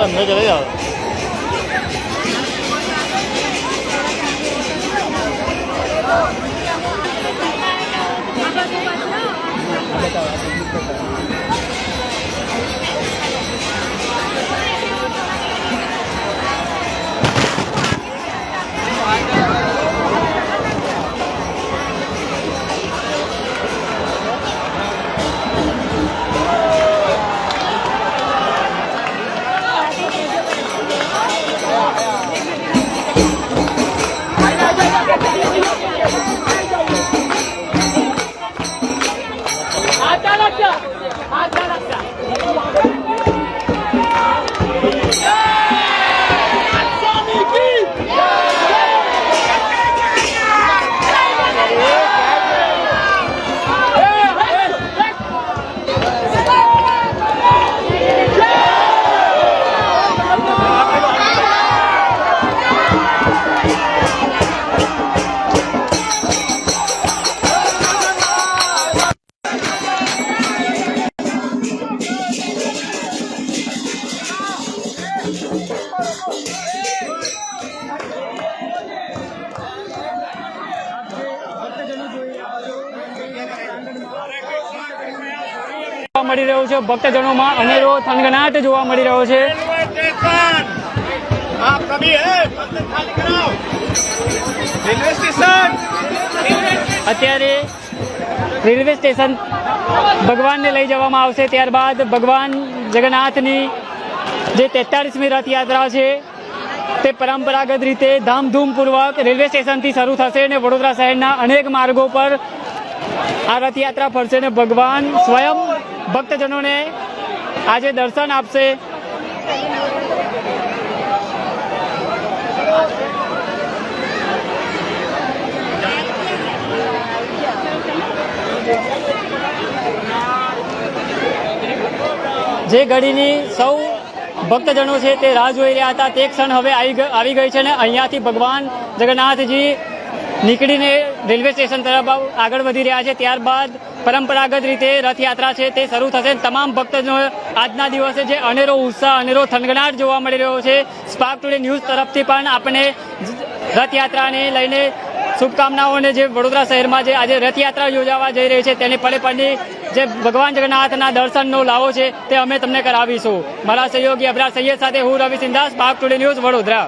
अंदर चले जाओ। મળી રહ્યું છે ભક્તજનોમાં અનેરો થનગનાટ જોવા મળી રહ્યો છે। અત્યારે રેલવે સ્ટેશન ભગવાનને લઈ જવામાં આવશે, ત્યારબાદ ભગવાન જગન્નાથની જે 43મી રથયાત્રા છે તે પરંપરાગત રીતે ધામધૂમપૂર્વક રેલવે સ્ટેશનથી શરૂ થશે અને વડોદરા શહેરના અનેક માર્ગો પર આ રથયાત્રા ફરશે અને ભગવાન સ્વયં ભક્તજનોને આજે દર્શન આપશે। જે ઘડીની સૌ ભક્તજનો છે તે રાહ જોઈ રહ્યા હતા તે ક્ષણ હવે આવી ગઈ છે અને અહીંયાથી ભગવાન જગન્નાથજી નીકળીને રેલવે સ્ટેશન તરફ આગળ વધી રહ્યા છે। ત્યારબાદ પરંપરાગત રીતે રથયાત્રા છે તે શરૂ થશે। તમામ ભક્તજનો આજના દિવસે જે અનેરો ઉત્સાહ, અનેરો થનગનાટ જોવા મળી રહ્યો છે। સ્પાર્ક ટુડે ન્યૂઝ તરફથી પણ આપણે રથયાત્રાને લઈને શુભકામનાઓ અને જે વડોદરા શહેરમાં જે આજે રથયાત્રા યોજાવા જઈ રહી છે તેની પળેપળની જે ભગવાન જગન્નાથના દર્શનનો લાવો છે તે અમે તમને કરાવીશું। મારા સહયોગી અબરાર સૈયદ સાથે હું Ravi Sindha, Spark Today News Vadodara.